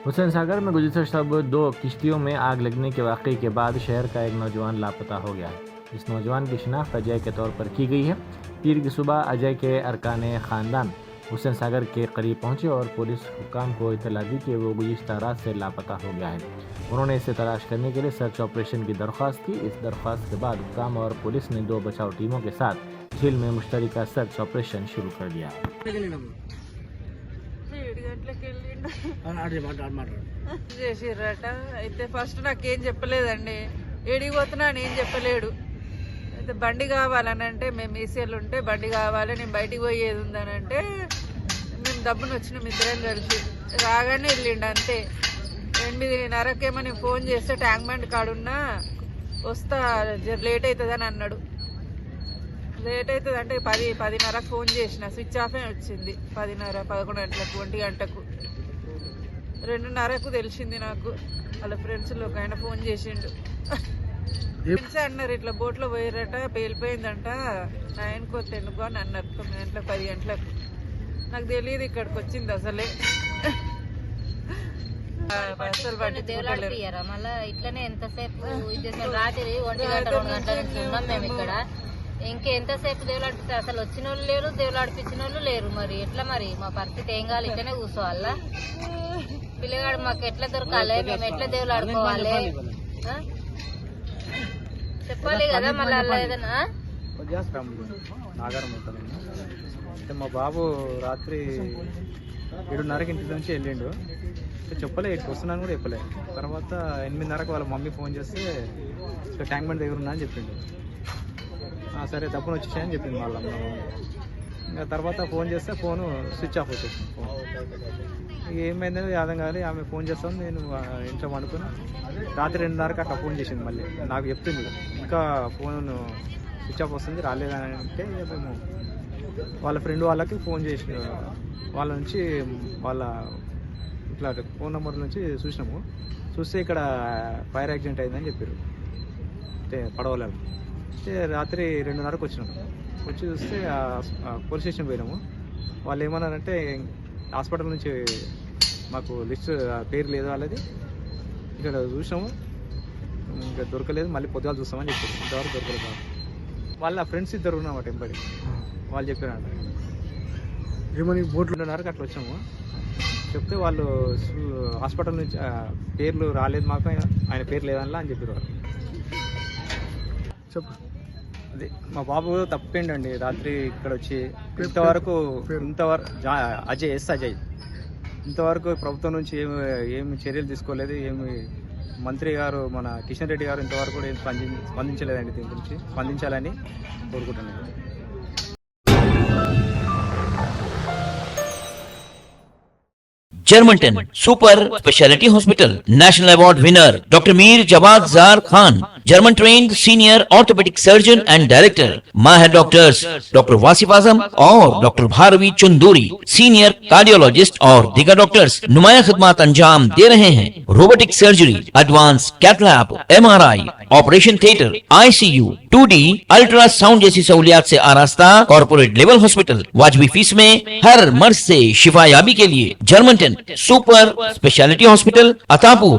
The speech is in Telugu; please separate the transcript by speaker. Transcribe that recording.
Speaker 1: हुसैन सागर में गुज़िश्ता शब 2 किश्तियों में आग लगने के वाक़े के बाद शहर का एक नौजवान लापता हो गया है। इस नौजवान की शिनाख्त अजय के तौर पर की गई है। पीर की सुबह अजय के अरकान ख़ानदान हुसैन सागर के करीब पहुंचे और पुलिस हुक्काम को इत्तला दी कि वो गुज़िश्ता रात से लापता हो गया है। उन्होंने इसे तलाश करने के लिए सर्च ऑपरेशन की दरख्वास्त की। इस दरख्वास्त के बाद हुक्काम और पुलिस ने 2 बचाव टीमों के साथ झील में मुश्तरका सर्च ऑपरेशन शुरू कर दिया।
Speaker 2: 7 గంటలకు చేసిర్రట. అయితే ఫస్ట్ నాకేం చెప్పలేదండి. ఏడికి పోతున్నా అని ఏం చెప్పలేడు. అయితే బండి కావాలని అంటే మేము ఈసీఎల్ ఉంటే బండి కావాలి నేను బయటికి పోయేది ఉందని అంటే మేము డబ్బును వచ్చినాం ఇద్దరం కలిసి. రాగానే వెళ్ళిండు అంతే. 8:30కేమో నేను ఫోన్ చేస్తే ట్యాంక్ బండ్ కాడున్నా వస్తా లేట్ అవుతుందని అన్నాడు. లేట్ అవుతుంది అంటే 10:30కు ఫోన్ చేసిన స్విచ్ ఆఫే వచ్చింది. 10:30, 11 గంటలకు, 1 గంటకు, 2:30కు తెలిసింది నాకు. వాళ్ళ ఫ్రెండ్స్లో ఒక ఆయన ఫోన్ చేసిండు. ఫ్రెండ్స్ అన్నారు ఇట్లా బోట్లో పోయారట, పేలిపోయిందంట, 9కో 10కో అని అన్నారు. 9 గంటలకు, 10 గంటలకు. నాకు తెలియదు ఇక్కడికి వచ్చింది అసలే. అసలు
Speaker 3: మళ్ళీ ఇట్లనే ఎంతసేపు రాత్రి 1 గంట 2 గంటల నుంచి ఉన్నాం మేము ఇక్కడ. ఇంకెంతసేపు దేవులాడిపిస్తే అసలు వచ్చిన వాళ్ళు లేరు, దేవులాడిపించిన వాళ్ళు లేరు. మరి ఎట్లా మరి మా పరిస్థితి ఏం కావాలి? ఇట్లనే కూర్చోవాలా? పిల్లగాడు మాకు ఎట్లా దొరకాలి? మేము ఎట్లా దేవులాడుకోవాలి? చెప్పాలి కదా మళ్ళీ అలా ఏదైనా.
Speaker 4: నాగారం ఉంటాను. అంటే మా బాబు రాత్రి 7:30కి ఇంటి నుంచి వెళ్ళిండు. చెప్పలే ఇటు వస్తున్నాను కూడా చెప్పలే. తర్వాత 8:30కు వాళ్ళ మమ్మీ ఫోన్ చేస్తే ట్యాంక్ బండ్ దగ్గర ఉన్నా అని చెప్పిండు. సరే తప్పును వచ్చేసాయని చెప్పింది వాళ్ళ అమ్మ. ఇంకా తర్వాత ఫోన్ చేస్తే ఫోను స్విచ్ ఆఫ్ వచ్చేసింది. ఫోన్ ఏమైందని అర్థం కాదు. ఆమె ఫోన్ చేస్తాను, నేను ఇంట్లో అనుకుని రాత్రి 2:30కి అట్లా ఫోన్ చేసింది. మళ్ళీ నాకు చెప్తుంది ఇంకా ఫోన్ స్విచ్ ఆఫ్ వస్తుంది రాలేదని అంటే మేము వాళ్ళ ఫ్రెండ్ వాళ్ళకి ఫోన్ చేసిన వాళ్ళ నుంచి వాళ్ళ ఇట్లా ఫోన్ నెంబర్ నుంచి చూసినాము. చూస్తే ఇక్కడ ఫైర్ యాక్సిడెంట్ అయిందని చెప్పారు. అంటే పడవలేదు. అయితే రాత్రి 2:30కు వచ్చినాము. వచ్చి చూస్తే పోలీస్ స్టేషన్ పోయినాము. వాళ్ళు ఏమన్నారంటే హాస్పిటల్ నుంచి మాకు లిస్ట్ పేరు లేదు వాళ్ళది, ఇక్కడ చూసినాము ఇంకా దొరకలేదు, మళ్ళీ పొద్దుగాలు చూస్తామని చెప్పారు. ఇంతవరకు దొరకలేదు. వాళ్ళ ఫ్రెండ్స్ ఇద్దరు ఉన్నామాట ఎంబడి. వాళ్ళు చెప్పారంట ఏమని బోట్లు 2:30కి అట్లా వచ్చాము. చెప్తే వాళ్ళు హాస్పిటల్ నుంచి పేర్లు రాలేదు మాకు, ఆయన పేరు లేదనలా అని చెప్పారు వాళ్ళు. చెప్పు. అదే మా బాబు తప్పిండండి రాత్రి ఇక్కడ వచ్చి. ఇంతవరకు అజయ్ ఇంతవరకు ప్రభుత్వం నుంచి ఏమి చర్యలు తీసుకోలేదు. ఏమి మంత్రి గారు మన కిషన్ రెడ్డి గారు ఇంతవరకు కూడా ఏం స్పందించలేదండి. దీని గురించి స్పందించాలని కోరుకుంటున్నాను.
Speaker 5: जर्मनटन super speciality hospital national award winner doctor Mir Jawad Jar Khan, German trained senior orthopaedic surgeon and director, माहिर डॉक्टर्स डॉक्टर वासिफ आजम और doctor Bharvi Chanduri, senior cardiologist और दीगर डॉक्टर्स नुमाया खिदमत अंजाम दे रहे हैं। Robotic surgery, advance cath lab, MRI, operation theatre, ICU, 2D ultrasound जैसी सहूलियात से आरास्ता कॉर्पोरेट लेवल हॉस्पिटल। वाजबी फीस में हर मर्ज से शिफायाबी के लिए Germanton super speciality hospital, Attapur.